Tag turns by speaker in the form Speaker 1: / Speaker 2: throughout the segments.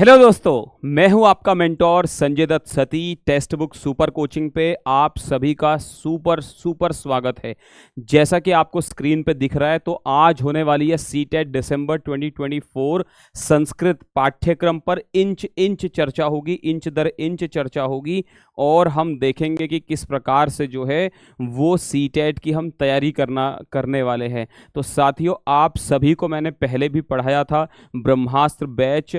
Speaker 1: Hello दोस्तों, मैं हूं आपका मेंटोर संजय दत्त सती। टेक्स्ट बुक सुपर कोचिंग पे आप सभी का सुपर सुपर स्वागत है। जैसा कि आपको स्क्रीन पे दिख रहा है, तो आज होने वाली है सीटेट दिसंबर 2024 संस्कृत पाठ्यक्रम पर इंच इंच चर्चा होगी, इंच दर इंच चर्चा होगी और हम देखेंगे कि किस प्रकार से जो है वो सीटेट की हम तैयारी करने वाले हैं। तो साथियों, आप सभी को मैंने पहले भी पढ़ाया था ब्रह्मास्त्र बैच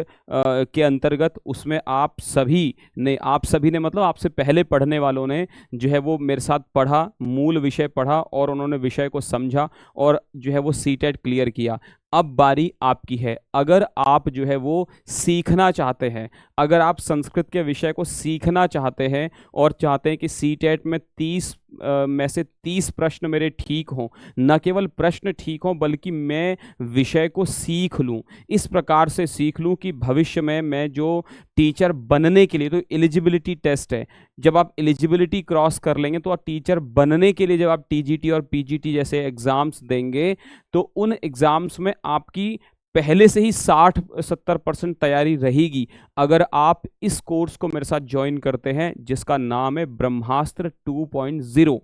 Speaker 1: के अंतर्गत। उसमें आप सभी ने मतलब आपसे पहले पढ़ने वालों ने जो है वो मेरे साथ पढ़ा, मूल विषय पढ़ा और उन्होंने विषय को समझा और जो है वो सीटेट क्लियर किया। अब बारी आपकी है। अगर आप जो है वो सीखना चाहते हैं, अगर आप संस्कृत के विषय को सीखना चाहते हैं और चाहते हैं कि सीटेट में 30 में से 30 प्रश्न मेरे ठीक हों, न केवल प्रश्न ठीक हों बल्कि मैं विषय को सीख लूं, इस प्रकार से सीख लूं कि भविष्य में मैं जो टीचर बनने के लिए, तो एलिजिबिलिटी टेस्ट है, जब आप एलिजिबिलिटी क्रॉस कर लेंगे तो आप टीचर बनने के लिए जब आप टीजीटी और पीजीटी जैसे एग्जाम्स देंगे तो उन एग्जाम्स में आपकी पहले से ही 60-70% तैयारी रहेगी अगर आप इस कोर्स को मेरे साथ ज्वाइन करते हैं जिसका नाम है ब्रह्मास्त्र 2.0।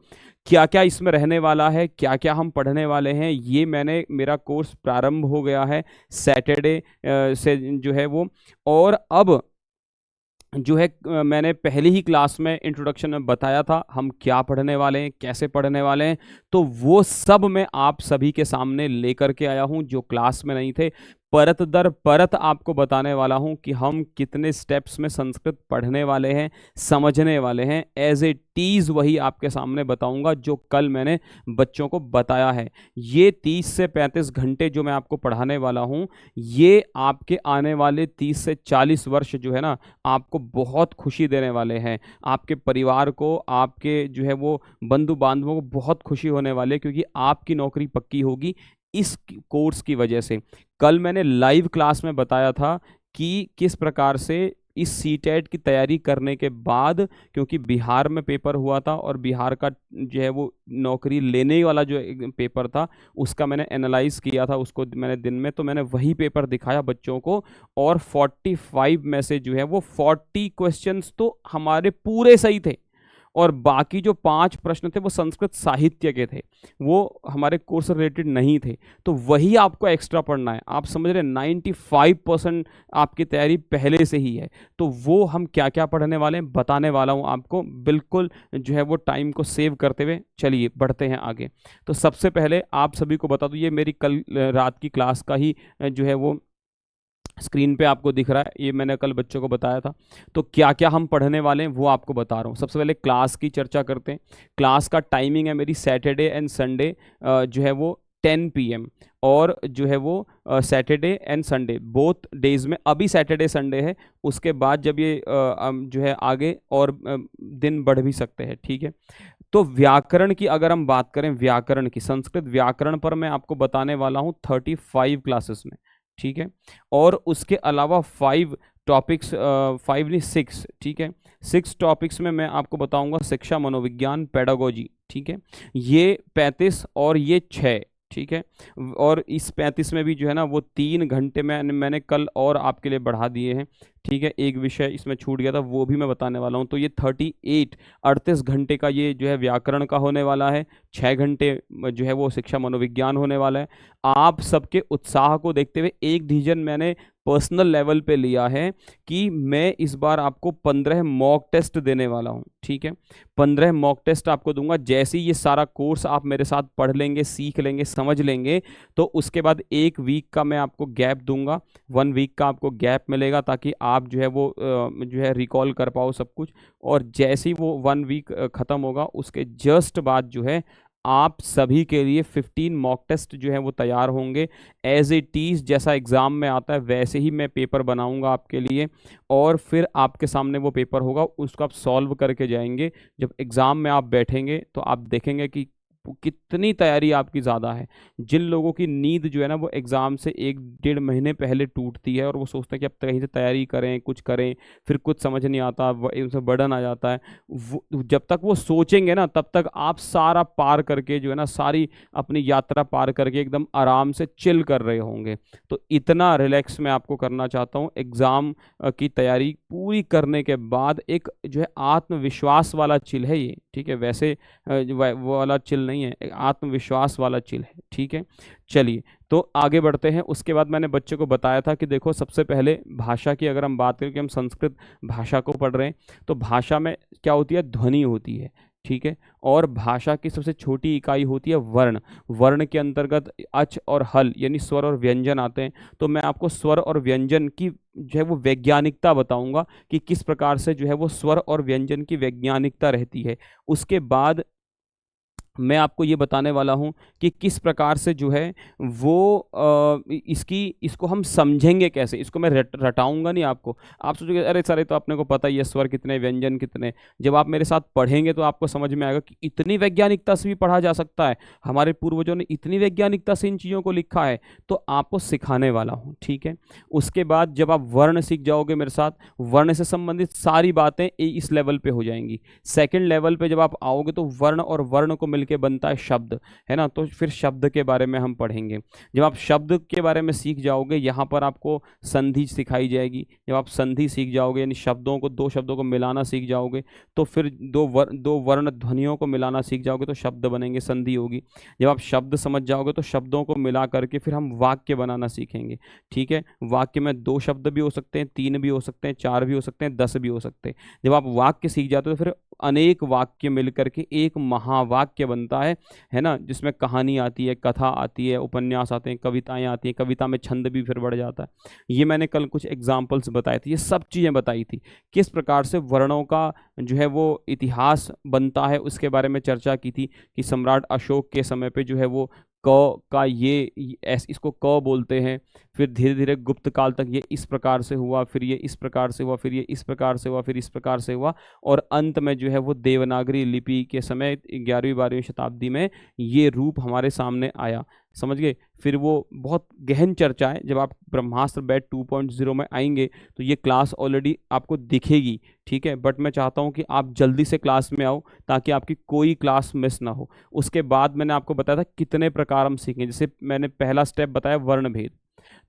Speaker 1: क्या क्या इसमें रहने वाला है, क्या क्या हम पढ़ने वाले हैं, ये मेरा कोर्स प्रारंभ हो गया है सैटरडे से जो है वो। और अब जो है मैंने पहली ही क्लास में इंट्रोडक्शन में बताया था हम क्या पढ़ने वाले हैं, कैसे पढ़ने वाले हैं, तो वो सब मैं आप सभी के सामने लेकर के आया हूं जो क्लास में नहीं थे। परत दर परत आपको बताने वाला हूं कि हम कितने स्टेप्स में संस्कृत पढ़ने वाले हैं, समझने वाले हैं। एज ए टीज वही आपके सामने बताऊंगा जो कल मैंने बच्चों को बताया है। ये 30 से 35 घंटे जो मैं आपको पढ़ाने वाला हूं, ये आपके आने वाले 30 से 40 वर्ष जो है ना, आपको बहुत खुशी देने वाले हैं। आपके परिवार को, आपके जो है वो बंधु बांधवों को बहुत खुशी होने वाली है, क्योंकि आपकी नौकरी पक्की होगी इस कोर्स की वजह से। कल मैंने लाइव क्लास में बताया था कि किस प्रकार से इस सीटेट की तैयारी करने के बाद, क्योंकि बिहार में पेपर हुआ था और बिहार का जो है वो नौकरी लेने वाला जो पेपर था उसका मैंने एनालाइज किया था, उसको मैंने दिन में, तो मैंने वही पेपर दिखाया बच्चों को और 45 में से जो है वो 40 क्वेश्चंस तो हमारे पूरे सही थे और बाकी जो 5 प्रश्न थे वो संस्कृत साहित्य के थे, वो हमारे कोर्स से रिलेटेड नहीं थे। तो वही आपको एक्स्ट्रा पढ़ना है। आप समझ रहे हैं 95% आपकी तैयारी पहले से ही है। तो वो हम क्या क्या पढ़ने वाले हैं बताने वाला हूँ आपको, बिल्कुल जो है वो टाइम को सेव करते हुए। चलिए बढ़ते हैं आगे। तो सबसे पहले आप सभी को बता दूँ, ये मेरी कल रात की क्लास का ही जो है वो स्क्रीन पे आपको दिख रहा है, ये मैंने कल बच्चों को बताया था। तो क्या क्या हम पढ़ने वाले हैं वो आपको बता रहा हूँ। सबसे पहले क्लास की चर्चा करते हैं। क्लास का टाइमिंग है मेरी सैटरडे एंड संडे जो है वो 10 PM और जो है वो Saturday and Sunday both days में। अभी सैटरडे संडे है, उसके बाद जब ये जो है आगे और दिन बढ़ भी सकते हैं, ठीक है। तो व्याकरण की अगर हम बात करें, व्याकरण की, संस्कृत व्याकरण पर मैं आपको बताने वाला हूँ 35 क्लासेस में, ठीक है। और उसके अलावा 5 टॉपिक्स, 5 नहीं 6, ठीक है, 6 टॉपिक्स में मैं आपको बताऊंगा शिक्षा, मनोविज्ञान, पेडागोजी, ठीक है। ये 35 और ये 6, ठीक है। और इस 35 में भी जो है ना वो 3 घंटे मैंने कल और आपके लिए बढ़ा दिए हैं, ठीक है। एक विषय इसमें छूट गया था, वो भी मैं बताने वाला हूँ। तो ये 38 घंटे का ये जो है व्याकरण का होने वाला है, 6 घंटे जो है वो शिक्षा मनोविज्ञान होने वाला है। आप सबके उत्साह को देखते हुए एक डिसीजन मैंने पर्सनल लेवल पे लिया है कि मैं इस बार आपको 15 मॉक टेस्ट देने वाला हूँ, ठीक है। 15 मॉक टेस्ट आपको दूंगा। जैसे ही ये सारा कोर्स आप मेरे साथ पढ़ लेंगे, सीख लेंगे, समझ लेंगे, तो उसके बाद 1 वीक का मैं आपको गैप दूंगा, 1 वीक का आपको गैप मिलेगा ताकि आप जो है वो जो है रिकॉल कर पाओ सब कुछ। और जैसे ही वो 1 वीक ख़त्म होगा उसके जस्ट बाद जो है आप सभी के लिए 15 मॉक टेस्ट जो है वो तैयार होंगे। एज ए टीज जैसा एग्ज़ाम में आता है वैसे ही मैं पेपर बनाऊंगा आपके लिए और फिर आपके सामने वो पेपर होगा, उसको आप सॉल्व करके जाएंगे। जब एग्ज़ाम में आप बैठेंगे तो आप देखेंगे कि कितनी तैयारी आपकी ज़्यादा है। जिन लोगों की नींद जो है ना वो एग्ज़ाम से 1 डेढ़ महीने पहले टूटती है और वो सोचते हैं कि अब कहीं से तैयारी करें, कुछ करें, फिर कुछ समझ नहीं आता, उनसे बर्डन आ जाता है। जब तक वो सोचेंगे ना तब तक आप सारा पार करके जो है ना सारी अपनी यात्रा पार करके एकदम आराम से चिल कर रहे होंगे। तो इतना रिलैक्स मैं आपको करना चाहता हूँ। एग्ज़ाम की तैयारी पूरी करने के बाद एक जो है आत्मविश्वास वाला चिल है ये, ठीक है? वैसे वो वाला चिल नहीं है, एक आत्मविश्वास वाला चिल है, ठीक है? चलिए, तो आगे बढ़ते हैं। उसके बाद मैंने बच्चे को बताया था कि देखो सबसे पहले भाषा की अगर हम बात करें कि हम संस्कृत भाषा को पढ़ रहे हैं, तो भाषा में क्या होती है? ध्वनि होती है, ठीक है? और भाषा की सबसे छोटी इकाई होती है वर्ण। वर्ण के अंतर्गत अच और हल यानी स्वर और व्यंजन आते हैं। तो मैं आपको स्वर और व्यंजन की जो है वो वैज्ञानिकता बताऊंगा कि किस प्रकार से जो है वो स्वर और व्यंजन की वैज्ञानिकता रहती है। उसके बाद मैं आपको ये बताने वाला हूँ कि किस प्रकार से जो है वो इसको हम समझेंगे कैसे। इसको मैं रटाऊंगा नहीं आपको। आप सोचोगे अरे सर ये तो अपने को पता ही है स्वर कितने व्यंजन कितने। जब आप मेरे साथ पढ़ेंगे तो आपको समझ में आएगा कि इतनी वैज्ञानिकता से भी पढ़ा जा सकता है, हमारे पूर्वजों ने इतनी वैज्ञानिकता से इन चीज़ों को लिखा है। तो आपको सिखाने वाला हूँ, ठीक है? उसके बाद जब आप वर्ण सीख जाओगे मेरे साथ, वर्ण से संबंधित सारी बातें इस लेवल पे हो जाएंगी। सेकेंड लेवल पे जब आप आओगे तो वर्ण और वर्ण को के बनता है शब्द, है ना? तो फिर शब्द के बारे में हम पढ़ेंगे। जब आप शब्द के बारे में सीख जाओगे, यहाँ पर आपको संधि सिखाई जाएगी। जब आप संधि सीख जाओगे यानी शब्दों को, दो शब्दों को मिलाना सीख जाओगे, तो फिर दो वर्ण ध्वनियों को मिलाना सीख जाओगे तो शब्द बनेंगे, संधि होगी। जब आप शब्द समझ जाओगे तो शब्दों को मिला करके फिर हम वाक्य बनाना सीखेंगे, ठीक है? वाक्य में 2 शब्द भी हो सकते हैं, 3 भी हो सकते हैं, 4 भी हो सकते हैं, 10 भी हो सकते हैं। जब आप वाक्य सीख जाते हो तो फिर अनेक वाक्य मिलकर के एक महावाक्य बनता है ना? जिसमें कहानी आती है, कथा आती है, उपन्यास आते हैं, कविताएं आती हैं, कविता में छंद भी फिर बढ़ जाता है। ये मैंने कल कुछ एग्जाम्पल्स बताए थे, ये सब चीज़ें बताई थी। किस प्रकार से वर्णों का जो है वो इतिहास बनता है उसके बारे में चर्चा की थी कि सम्राट अशोक के समय पे जो है वो क का इसको क बोलते हैं। फिर धीरे धीरे गुप्त काल तक ये इस प्रकार से हुआ, फिर ये इस प्रकार से हुआ, फिर ये इस प्रकार से हुआ, फिर इस प्रकार से हुआ, और अंत में जो है वो देवनागरी लिपि के समय 11वीं 12वीं शताब्दी में ये रूप हमारे सामने आया। समझ गए? फिर वो बहुत गहन चर्चा है। जब आप ब्रह्मास्त्र बैच 2.0 में आएंगे तो ये क्लास ऑलरेडी आपको दिखेगी, ठीक है? बट मैं चाहता हूँ कि आप जल्दी से क्लास में आओ ताकि आपकी कोई क्लास मिस ना हो। उसके बाद मैंने आपको बताया था कितने प्रकार हम सीखें। जैसे मैंने पहला स्टेप बताया वर्ण भेद,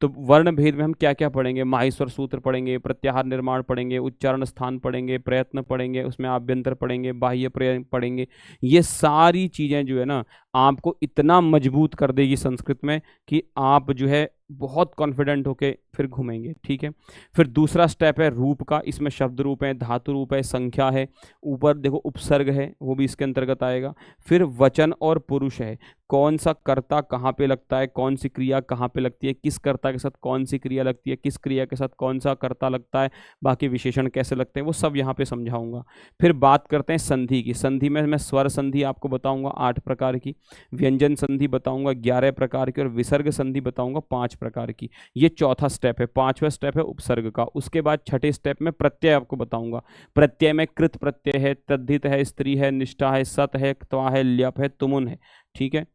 Speaker 1: तो वर्ण भेद में हम क्या क्या पढ़ेंगे? माहेश्वर सूत्र पढ़ेंगे, प्रत्याहार निर्माण पढ़ेंगे, उच्चारण स्थान पढ़ेंगे, प्रयत्न पढ़ेंगे, उसमें आभ्यंतर पढ़ेंगे, बाह्य प्रयत्न पढ़ेंगे। ये सारी चीज़ें जो है ना आपको इतना मजबूत कर देगी संस्कृत में कि आप जो है बहुत कॉन्फिडेंट होके फिर घूमेंगे, ठीक है? फिर दूसरा स्टेप है रूप का। इसमें शब्द रूप है, धातु रूप है, संख्या है, ऊपर देखो उपसर्ग है, वो भी इसके अंतर्गत आएगा। फिर वचन और पुरुष है, कौन सा कर्ता कहाँ पे लगता है, कौन सी क्रिया कहाँ पे लगती है, किस कर्ता के साथ कौन सी क्रिया लगती है, किस क्रिया के साथ कौन सा कर्ता लगता है, बाकी विशेषण कैसे लगते हैं, वो सब यहाँ पे समझाऊंगा। फिर बात करते हैं संधि की। संधि में मैं स्वर संधि आपको बताऊंगा 8 प्रकार की, व्यंजन संधि बताऊंगा 11 प्रकार की, और विसर्ग संधि बताऊंगा 5 प्रकार की। ये चौथा स्टेप है। 5वां स्टेप है उपसर्ग का। उसके बाद छठे स्टेप में प्रत्यय आपको बताऊंगा। प्रत्यय में कृत प्रत्यय है, तद्धित है, स्त्री है, निष्ठा है, सत है, क्त्वा है, ल्यप है, तुमुन है, ठीक है?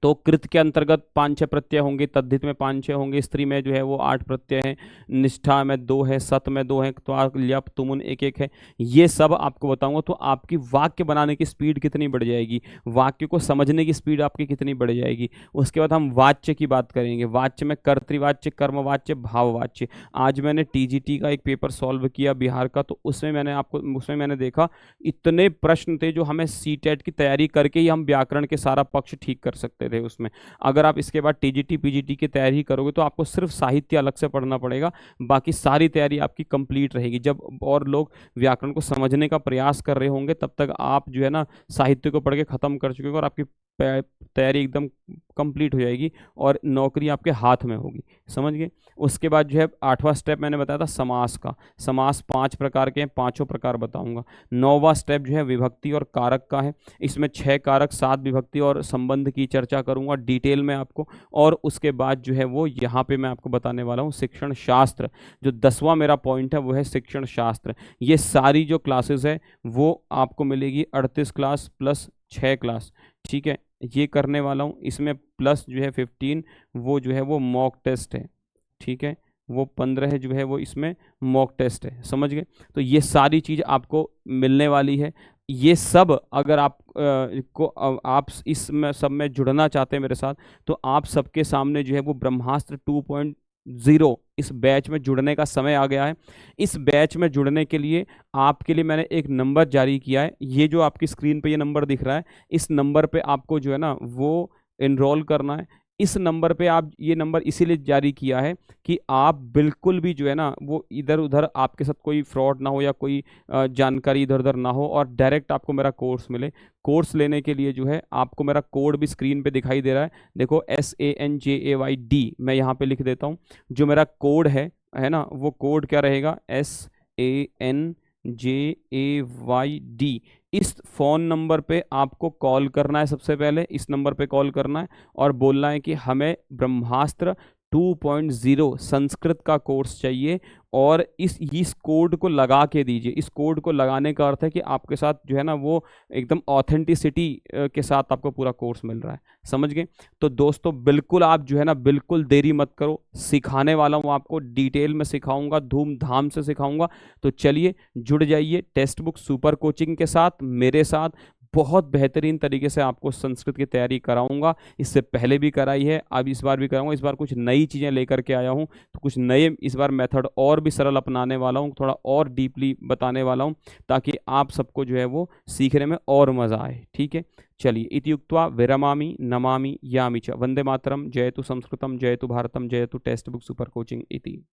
Speaker 1: तो कृत के अंतर्गत 5-6 प्रत्यय होंगे, तद्धित में 5-6 होंगे, स्त्री में जो है वो 8 प्रत्यय हैं, निष्ठा में 2 है, सत में 2 है, क्त्वा, ल्यप, तुमुन 1-1 है। ये सब आपको बताऊंगा। तो आपकी वाक्य बनाने की स्पीड कितनी बढ़ जाएगी, वाक्य को समझने की स्पीड आपकी कितनी बढ़ जाएगी। उसके बाद हम वाच्य की बात करेंगे। वाच्य में कर्तृवाच्य, कर्मवाच्य, भाववाच्य। आज मैंने टीजीटी का एक पेपर सॉल्व किया बिहार का, तो उसमें मैंने देखा इतने प्रश्न थे जो हमें सीटेट की तैयारी करके ही हम व्याकरण के सारा पक्ष ठीक कर सकते थे उसमें। अगर आप इसके बाद टीजीटी पीजीटी की तैयारी करोगे तो आपको सिर्फ साहित्य अलग से पढ़ना पड़ेगा, बाकी सारी तैयारी आपकी कंप्लीट रहेगी। जब और लोग व्याकरण को समझने का प्रयास कर रहे होंगे तब तक आप जो है ना साहित्य को पढ़ के खत्म कर चुके होंगे और आपकी तैयारी एकदम कंप्लीट हो जाएगी और नौकरी आपके हाथ में होगी। समझ गए? उसके बाद जो है 8वां स्टेप मैंने बताया था समास का। समास 5 प्रकार के हैं, 5 प्रकार बताऊंगा। 9वां स्टेप जो है विभक्ति और कारक का है। इसमें 6 कारक, 7 विभक्ति और संबंध की चर्चा करूंगा डिटेल में आपको। और उसके बाद जो है वो यहाँ पे मैं आपको बताने वाला हूँ शिक्षण शास्त्र। जो 10वां मेरा पॉइंट है वो है शिक्षण शास्त्र। ये सारी जो क्लासेस है वो आपको मिलेगी 38 क्लास प्लस 6 क्लास, ठीक है, ये करने वाला हूँ। इसमें प्लस जो है 15 वो जो है वो मॉक टेस्ट है, ठीक है, वो 15 जो है वो इसमें मॉक टेस्ट है, समझ गए। तो ये सारी चीज़ आपको मिलने वाली है। ये सब अगर आप आप इस में सब में जुड़ना चाहते हैं मेरे साथ, तो आप सबके सामने जो है वो ब्रह्मास्त्र 2.0 इस बैच में जुड़ने का समय आ गया है। इस बैच में जुड़ने के लिए आपके लिए मैंने एक नंबर जारी किया है। ये जो आपकी स्क्रीन पे ये नंबर दिख रहा है, इस नंबर पे आपको जो है ना वो एनरोल करना है। इस नंबर पे आप, ये नंबर इसीलिए जारी किया है कि आप बिल्कुल भी जो है ना वो इधर उधर आपके साथ कोई फ्रॉड ना हो या कोई जानकारी इधर उधर ना हो और डायरेक्ट आपको मेरा कोर्स मिले। कोर्स लेने के लिए जो है आपको मेरा कोड भी स्क्रीन पे दिखाई दे रहा है, देखो SANJAYD, मैं यहाँ पे लिख देता हूँ। जो मेरा कोड है ना, वो कोड क्या रहेगा, SANJAYD। इस फ़ोन नंबर पे आपको कॉल करना है, सबसे पहले इस नंबर पे कॉल करना है और बोलना है कि हमें ब्रह्मास्त्र 2.0 संस्कृत का कोर्स चाहिए, और इस कोड को लगा के दीजिए। इस कोड को लगाने का अर्थ है कि आपके साथ जो है ना वो एकदम ऑथेंटिसिटी के साथ आपको पूरा कोर्स मिल रहा है, समझ गए। तो दोस्तों बिल्कुल आप जो है ना बिल्कुल देरी मत करो, सिखाने वाला हूँ आपको, डिटेल में सिखाऊंगा, धूमधाम से सिखाऊंगा। तो चलिए जुड़ जाइए टेक्स्ट बुक सुपर कोचिंग के साथ, मेरे साथ। बहुत बेहतरीन तरीके से आपको संस्कृत की तैयारी कराऊंगा। इससे पहले भी कराई है, अब इस बार भी कराऊंगा। इस बार कुछ नई चीज़ें लेकर के आया हूँ, तो कुछ नए इस बार मेथड और भी सरल अपनाने वाला हूँ, थोड़ा और डीपली बताने वाला हूँ, ताकि आप सबको जो है वो सीखने में और मज़ा आए, ठीक है। चलिए, इति उक्त्वा विरमामि नमामि यामि च। वंदे मातरम। जयतु संस्कृतम, जयतु भारतम, जयतु टेक्स्ट बुक सुपर कोचिंग इति।